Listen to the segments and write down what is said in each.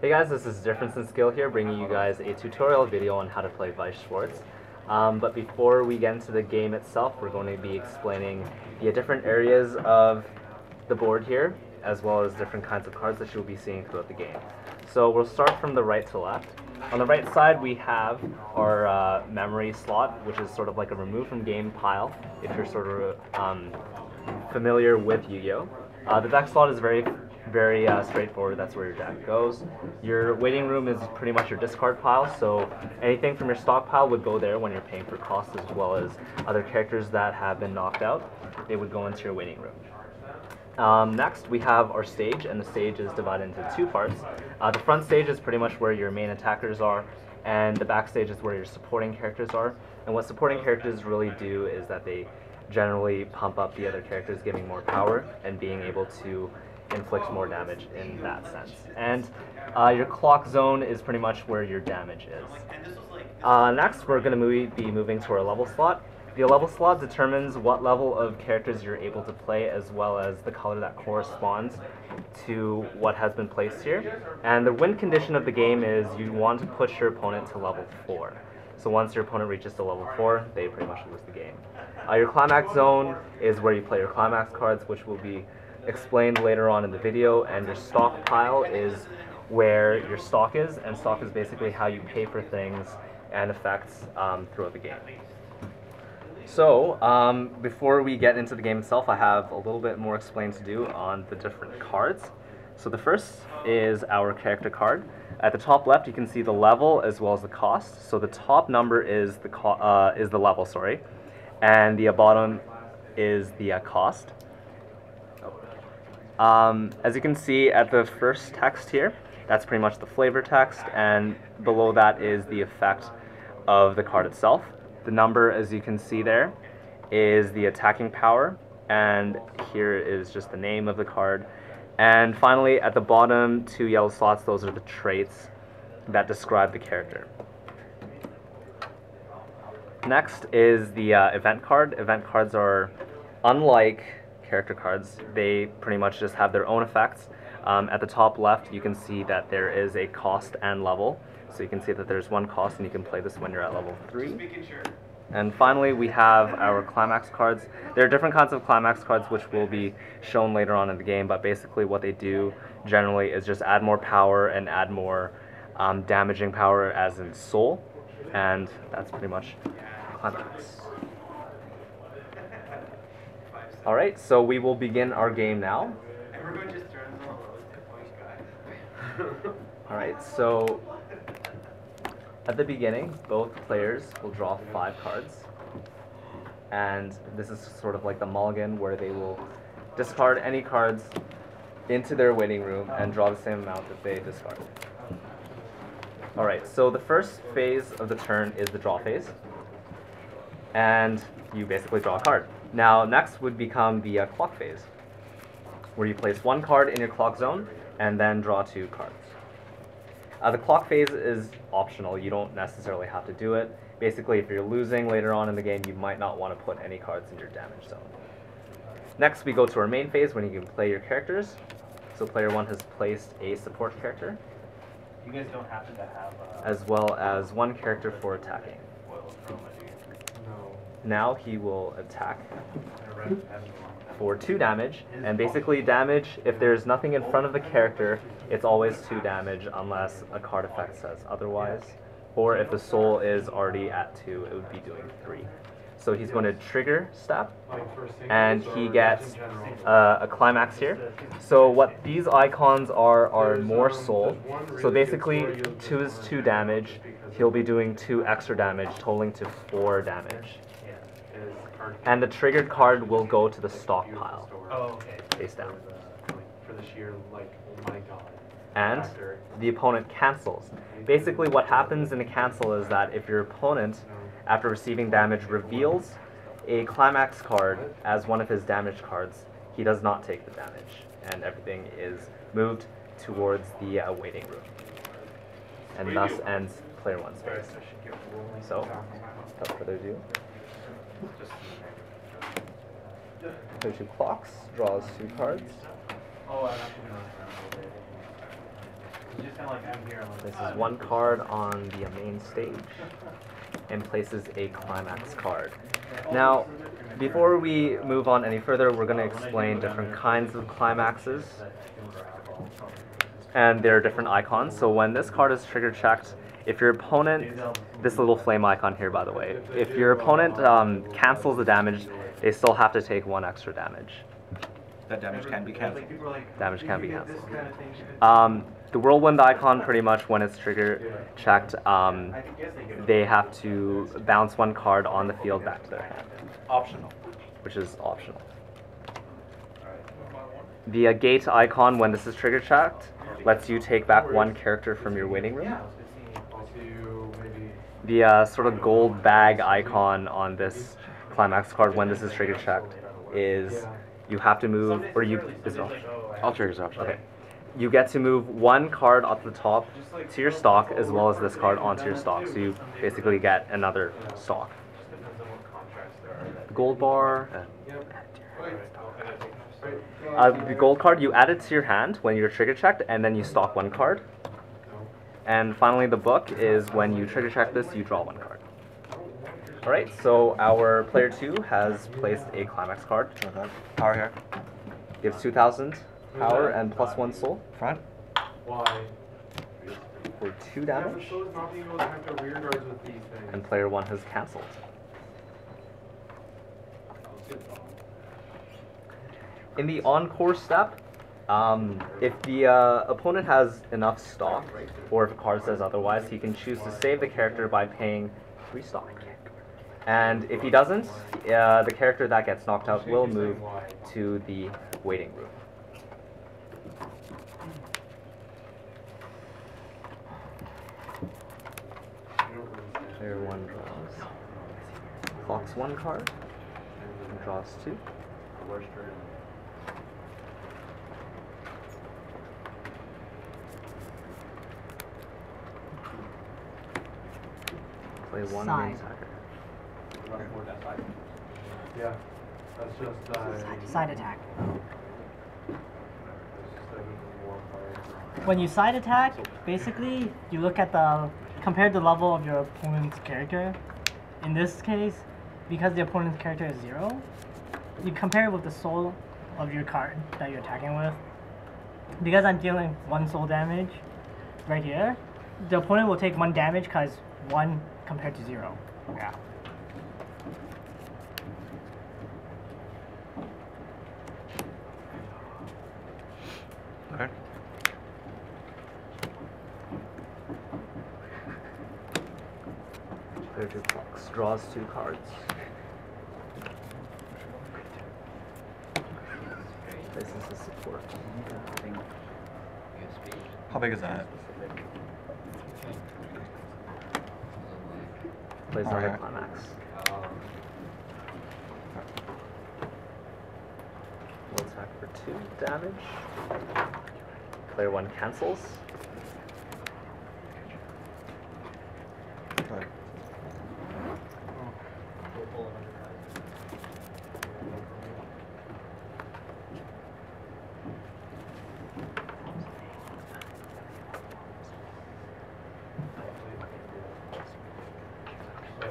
Hey guys, this is DifferenceInSkill here, bringing you guys a tutorial video on how to play Weiß Schwarz. But before we get into the game itself, we're going to be explaining the different areas of the board here, as well as different kinds of cards that you'll be seeing throughout the game. So we'll start from the right to left. On the right side, we have our memory slot, which is sort of like a remove from game pile, if you're sort of familiar with Yu-Gi-Oh! The deck slot is very straightforward. That's where your deck goes. Your waiting room is pretty much your discard pile, so anything from your stockpile would go there when you're paying for cost, as well as other characters that have been knocked out. They would go into your waiting room. Next, we have our stage, and the stage is divided into two parts. The front stage is pretty much where your main attackers are, and the back stage is where your supporting characters are. And what supporting characters really do is that they generally pump up the other characters, giving more power and being able to inflict more damage in that sense. And your clock zone is pretty much where your damage is. Next, we're going to be moving to our level slot. The level slot determines what level of characters you're able to play, as well as the color that corresponds to what has been placed here. And the win condition of the game is you want to push your opponent to level 4. So once your opponent reaches to level 4, they pretty much lose the game. Your climax zone is where you play your climax cards, which will be explained later on in the video, and your stockpile is where your stock is, and stock is basically how you pay for things and effects throughout the game. So, before we get into the game itself, I have a little bit more explained to do on the different cards. So the first is our character card. At the top left, you can see the level as well as the cost. So the top number is the level, sorry, and the bottom is the cost. As you can see at the first text here, that's pretty much the flavor text, and below that is the effect of the card itself. The number, as you can see there, is the attacking power, and here is just the name of the card. And finally, at the bottom, two yellow slots, those are the traits that describe the character. Next is the event card. Event cards are unlike character cards. They pretty much just have their own effects. At the top left, you can see that there is a cost and level. So you can see that there's one cost, and you can play this when you're at level 3. And finally, we have our climax cards. There are different kinds of climax cards which will be shown later on in the game, but basically what they do generally is just add more power and add more damaging power, as in soul. And that's pretty much climax. Alright, so we will begin our game now. Alright, so at the beginning, both players will draw 5 cards. And this is sort of like the mulligan, where they will discard any cards into their waiting room and draw the same amount that they discarded. Alright, so the first phase of the turn is the draw phase. And you basically draw a card. Now, next would become the clock phase, where you place 1 card in your clock zone and then draw 2 cards. The clock phase is optional. You don't necessarily have to do it. Basically, if you're losing later on in the game, you might not want to put any cards in your damage zone. Next, we go to our main phase, when you can play your characters. So player 1 has placed a support character. You guys don't happen to have as well as 1 character for attacking. Now he will attack for 2 damage, and basically damage, if there's nothing in front of the character, it's always 2 damage unless a card effect says otherwise, or if the soul is already at 2, it would be doing 3. So he's going to trigger step, and he gets a climax here. So what these icons are more soul. So basically 2 is 2 damage, he'll be doing 2 extra damage, totaling to 4 damage. And the triggered card will go to the stockpile. Oh, okay. Face down. For the sheer, like, oh my god. And the opponent cancels. Basically what happens in a cancel is that if your opponent, after receiving damage, reveals a climax card as one of his damage cards, he does not take the damage, and everything is moved towards the waiting room. And thus ends player 1's phase. So, without further ado, play 2 clocks, draws 2 cards. You just kind of like, I'm here. I'm like, Places one card on the main stage and places a climax card. Now, before we move on any further, we're going to explain different kinds of climaxes. And there are different icons. So when this card is trigger checked, if your opponent, this little flame icon here by the way, if your opponent cancels the damage, they still have to take 1 extra damage. That damage can be cancelled. Damage can be cancelled. The whirlwind icon, pretty much when it's trigger checked, they have to bounce 1 card on the field back to their hand. Optional. Which is optional. The gate icon, when this is trigger checked, lets you take back 1 character from your waiting room. The sort of gold bag icon on this climax card, when this is trigger checked, is you have to move, or you, is it optional? All triggers are optional. Okay. You get to move 1 card up the top to your stock, as well as this card onto your stock. So you basically get another stock. The gold bar. The gold card, you add it to your hand when you're trigger checked, and then you stock 1 card. And finally, the book is when you trigger check this, you draw 1 card. Alright, so our player 2 has placed a climax card. Power here. Gives 2,000 power and plus 1 soul. Front. Why? For 2 damage. And player 1 has cancelled. In the encore step, if the opponent has enough stock, or if a card says otherwise, he can choose to save the character by paying 3 stock. And if he doesn't, the character that gets knocked out will move to the waiting room. Player 1 draws. Clocks 1 card. And draws 2. Play 1 main attacker. Yeah, that's just Side attack. When you side attack, basically you look at compare the level of your opponent's character. In this case, because the opponent's character is 0, you compare it with the soul of your card that you're attacking with. Because I'm dealing 1 soul damage right here, the opponent will take 1 damage because 1 compared to 0. Yeah. Okay. Player 2 clocks. Draws 2 cards. This is the support. How big is that? Plays Alright. another climax. Will attack for 2 damage. Player 1 cancels. Okay.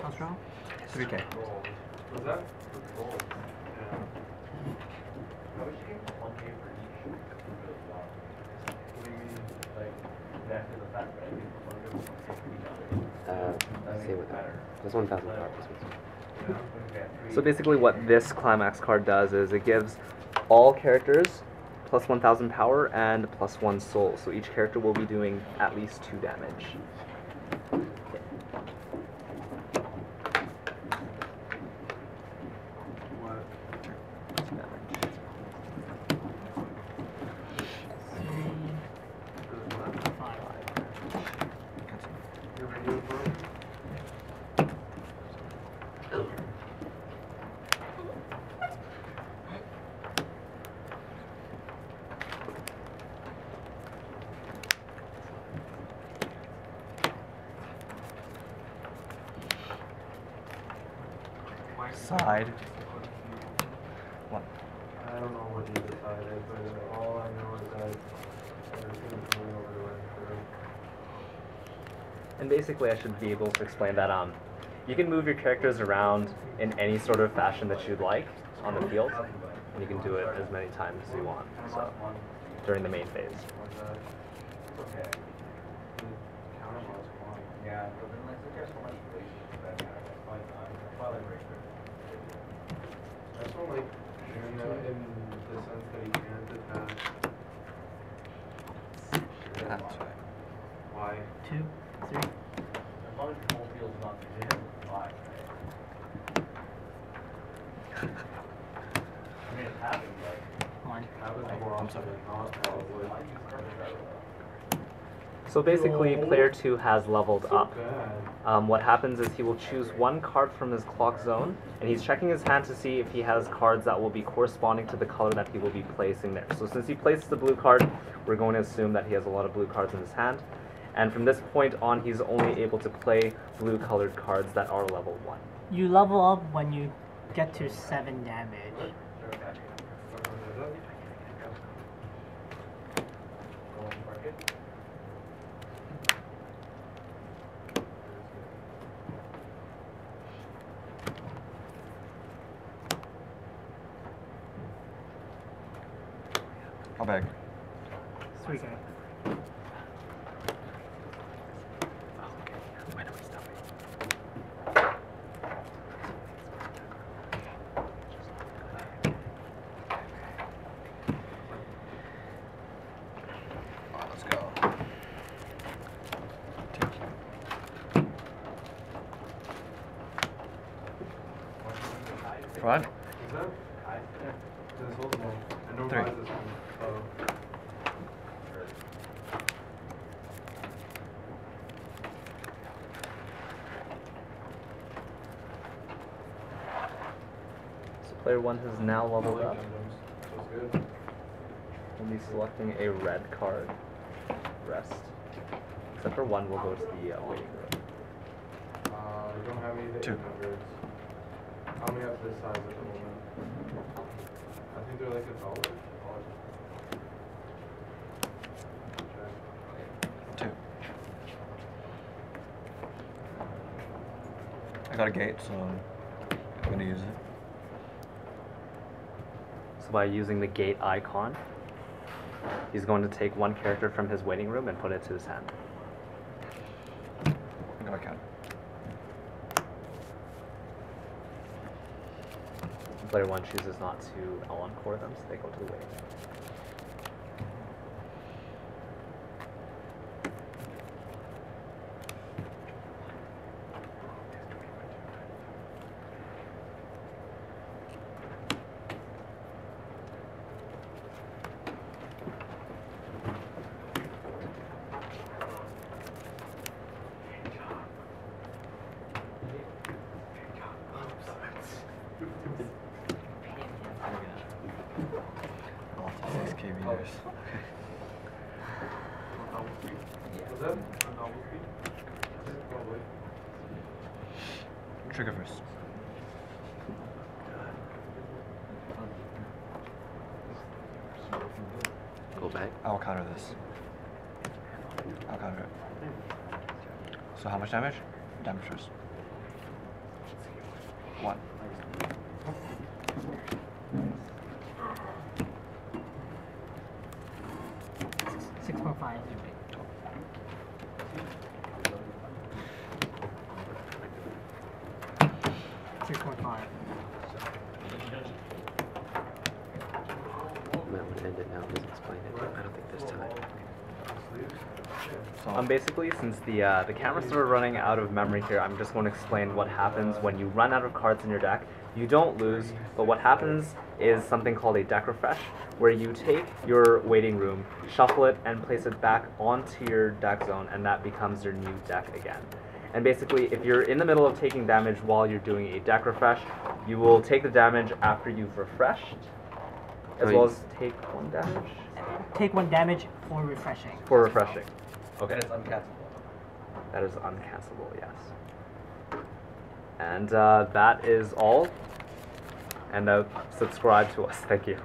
Toss draw? 3K. Was that gold? Yeah. I wish you gave 1K for each. What do you mean, like, exactly the fact that I gave 1K for each? Same with that. That's 1,000 power plus 1. So basically what this climax card does is it gives all characters plus 1,000 power and plus 1 soul. So each character will be doing at least 2 damage. Side. 1. I don't know what you decided, but all I know is that everything's going over the And basically, I should be able to explain that you can move your characters around in any sort of fashion that you'd like on the field, and you can do it as many times as you want. So during the main phase. Okay. Yeah, but then like there's so much relationships that matter. That's probably not. That's why like Richter. I just don't like hearing that in the sense that he can't attack. That's right. Why? 2, 3. As long as your whole field's not the jam, it's fine, right? I mean, it's happened, like, 1. happens more often than not, probably. So basically, player 2 has leveled So up. bad. What happens is he will choose one card from his clock zone, and he's checking his hand to see if he has cards that will be corresponding to the color that he will be placing there. So since he places the blue card, we're going to assume that he has a lot of blue cards in his hand. And from this point on, he's only able to play blue colored cards that are level 1. You level up when you get to 7 damage. How big? 3K. Let's go. Front. Is that? This whole thing. I know 3. why this one. Oh. So player 1 has now leveled up. That's good. We'll be selecting a red card. Rest. Except for 1 will go to the waiting room. We don't have any 2. numbers. How many up this size at the moment? I think they're like $1. 2. I got a gate, so I'm gonna use it. So by using the gate icon, he's going to take one character from his waiting room and put it to his hand. I got a count. Player 1 chooses not to encore them, so they go to the waiting room. Oh, it's 6 kV years. Was that a double speed? Probably. Trigger first. Go back. I'll counter this. I'll counter it. So how much damage? Damage first. 1. Six point five. 6.5. Might want to end it now and just explain it. I don't think there's time. So, Basically, since the camera's sort of running out of memory here, I'm just going to explain what happens when you run out of cards in your deck. You don't lose, but what happens is something called a deck refresh, where you take your waiting room, shuffle it, and place it back onto your deck zone, and that becomes your new deck again. And basically, if you're in the middle of taking damage while you're doing a deck refresh, you will take the damage after you've refreshed, as well as take 1 damage Take 1 damage for refreshing. for refreshing. Okay. And it's uncancelable. That is uncancelable, yes. And that is all. And subscribe to us. Thank you.